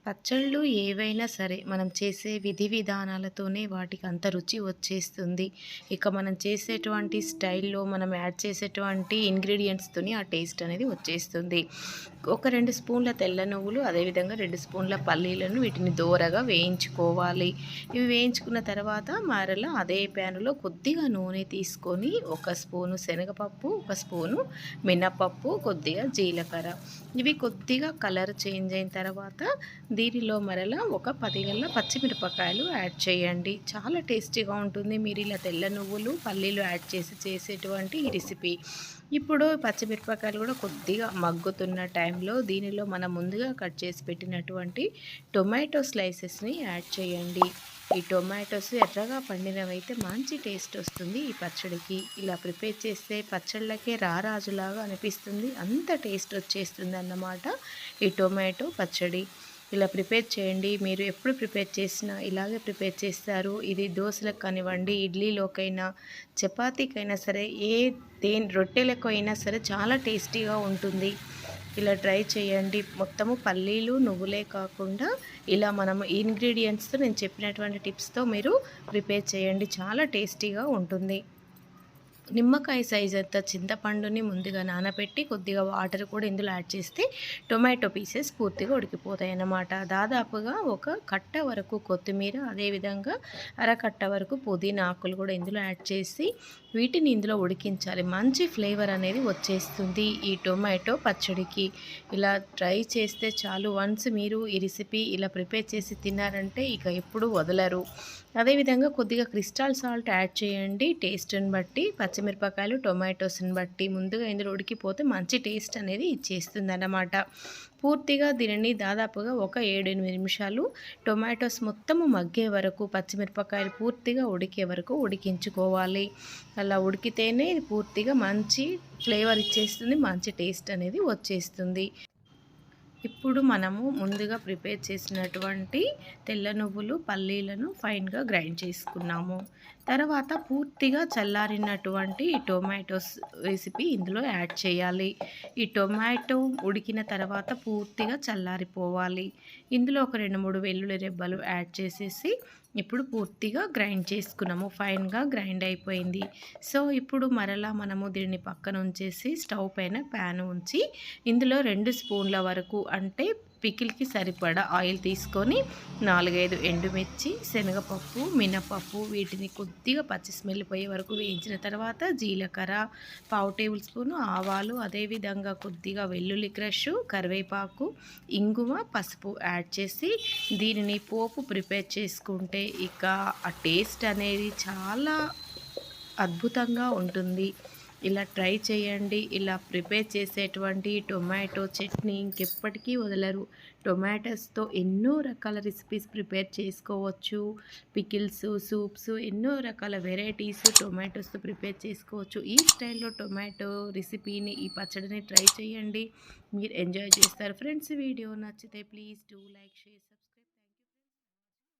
పచ్చళ్ళు ఏవైనా సరే మనం చేసే విధి విధానాలతోనే వాటికి అంత రుచి వచ్చేస్తుంది. ఇక మనం చేసేటువంటి స్టైల్‌లో మనం యాడ్ చేసేటువంటి ఇంగ్రీడియెంట్స్‌తోని ఆ టేస్ట్ అనేది వచ్చేస్తుంది. ఒక 2 స్పూన్ల తెల్ల నువ్వులు, అదేవిధంగా 2 స్పూన్ల పల్లీలను వీటిని దోరగా వేయించుకోవాలి. ఇవి వేయించుకున్న తర్వాత మరలా అదే ప్యాన్‌లో కొద్దిగా నూనె తీసుకొని, ఒక స్పూను శనగపప్పు, ఒక స్పూను మినపప్పు, కొద్దిగా జీలకర్ర, ఇవి కొద్దిగా కలర్ చేంజ్ అయిన తర్వాత దీనిలో మరలా ఒక 10 గల్ల పచ్చిమిరపకాయలు యాడ్ చేయండి. చాలా టేస్టీగా ఉంటుంది. మీరు ఇలా తెల్ల నువ్వులు, పల్లీలు యాడ్ చేసి చేసేటువంటి ఈ రెసిపీ. ఇప్పుడు పచ్చిమిరపకాయలు కూడా కొద్దిగా మగ్గుతున్న టైంలో దీనిలో మనం ముందుగా కట్ చేసి పెట్టినటువంటి టొమాటో స్లైసెస్‌ని యాడ్ చేయండి. ఈ టొమాటోస్ ఎర్రగా పండినవైతే మంచి టేస్ట్ వస్తుంది ఈ పచ్చడికి. ఇలా ప్రిపేర్ చేస్తే పచ్చళ్ళకే రారాజులాగా అనిపిస్తుంది. అంత టేస్ట్ వచ్చేస్తుందన్నమాట ఈ టొమాటో పచ్చడి. ఇలా ప్రిపేర్ చేయండి. మీరు ఎప్పుడు ప్రిపేర్ చేసినా ఇలాగే ప్రిపేర్ చేస్తారు. ఇది దోసలకు కానివ్వండి, ఇడ్లీలోకైనా, చపాతీకైనా సరే, రొట్టెలకు అయినా సరే చాలా టేస్టీగా ఉంటుంది. ఇలా ట్రై చేయండి. మొత్తము పల్లీలు, నువ్వులే కాకుండా ఇలా మనము ఇంగ్రీడియెంట్స్‌తో నేను చెప్పినటువంటి టిప్స్‌తో మీరు ప్రిపేర్ చేయండి. చాలా టేస్టీగా ఉంటుంది. నిమ్మకాయ సైజంత చింతపండుని ముందుగా నానబెట్టి కొద్దిగా వాటర్ కూడా ఇందులో యాడ్ చేస్తే టొమాటో పీసెస్ పూర్తిగా ఉడికిపోతాయన్నమాట. దాదాపుగా ఒక కట్ట వరకు కొత్తిమీర, అదేవిధంగా అరకట్ట వరకు పుదీనా ఆకులు కూడా ఇందులో యాడ్ చేసి వీటిని ఇందులో ఉడికించాలి. మంచి ఫ్లేవర్ అనేది వచ్చేస్తుంది ఈ టొమాటో పచ్చడికి. ఇలా ట్రై చేస్తే చాలు. వన్స్ మీరు ఈ రెసిపీ ఇలా ప్రిపేర్ చేసి తిన్నారంటే ఇక ఎప్పుడు వదలరు. అదేవిధంగా కొద్దిగా క్రిస్టల్ సాల్ట్ యాడ్ చేయండి టేస్ట్ని బట్టి. పచ్చిమిరపకాయలు, టొమాటోస్ని బట్టి ముందుగా ఇందులో ఉడికిపోతే మంచి టేస్ట్ అనేది ఇచ్చేస్తుందన్నమాట. పూర్తిగా దీనిని దాదాపుగా ఒక 7, 8 నిమిషాలు టొమాటోస్ మొత్తము మగ్గే వరకు, పచ్చిమిరపకాయలు పూర్తిగా ఉడికే వరకు ఉడికించుకోవాలి. అలా ఉడికితేనే ఇది పూర్తిగా మంచి ఫ్లేవర్ ఇచ్చేస్తుంది, మంచి టేస్ట్ అనేది వచ్చేస్తుంది. ఇప్పుడు మనము ముందుగా ప్రిపేర్ చేసినటువంటి తెల్ల నువ్వులు, పల్లీలను ఫైన్‌గా గ్రైండ్ చేసుకున్నాము. తర్వాత పూర్తిగా చల్లారినటువంటి ఈ టొమాటోస్ రెసిపీ ఇందులో యాడ్ చేయాలి. ఈ టొమాటో ఉడికిన తర్వాత పూర్తిగా చల్లారిపోవాలి. ఇందులో ఒక 2, 3 వెల్లుల్లి రెబ్బలు యాడ్ చేసేసి ఇప్పుడు పూర్తిగా గ్రైండ్ చేసుకున్నాము. ఫైన్‌గా గ్రైండ్ అయిపోయింది. సో, ఇప్పుడు మరలా మనము దీన్ని పక్కన ఉంచేసి స్టవ్ పైన ప్యాన్ ఉంచి ఇందులో 2 స్పూన్ల వరకు అంటే పికిల్‌కి సరిపడా ఆయిల్ తీసుకొని 4, 5 ఎండుమిర్చి, శనగపప్పు, మినపప్పు వీటిని కొద్దిగా పచ్చి స్మెల్ పోయే వరకు వేయించిన తర్వాత జీలకర్ర, పావు టేబుల్ స్పూను ఆవాలు, అదేవిధంగా కొద్దిగా వెల్లుల్లి క్రష్, కరివేపాకు, ఇంగువ, పసుపు యాడ్ చేసి దీనిని పోపు ప్రిపేర్ చేసుకుంటే ఇక ఆ టేస్ట్ అనేది చాలా అద్భుతంగా ఉంటుంది. ఇలా ట్రై చేయండి. ఇలా ప్రిపేర్ చేసేటువంటి టొమాటో చట్నీ ఇంకెప్పటికీ వదలరు. టొమాటోస్‌తో ఎన్నో రకాల రెసిపీస్ ప్రిపేర్ చేసుకోవచ్చు. పికిల్స్, సూప్స్ ఎన్నో రకాల వెరైటీస్ టొమాటోస్‌తో ప్రిపేర్ చేసుకోవచ్చు. ఈ స్టైల్‌లో టొమాటో రెసిపీని, ఈ పచ్చడిని ట్రై చేయండి. మీరు ఎంజాయ్ చేస్తారు. ఫ్రెండ్స్, వీడియో నచ్చితే ప్లీజ్ డూ లైక్, షేర్,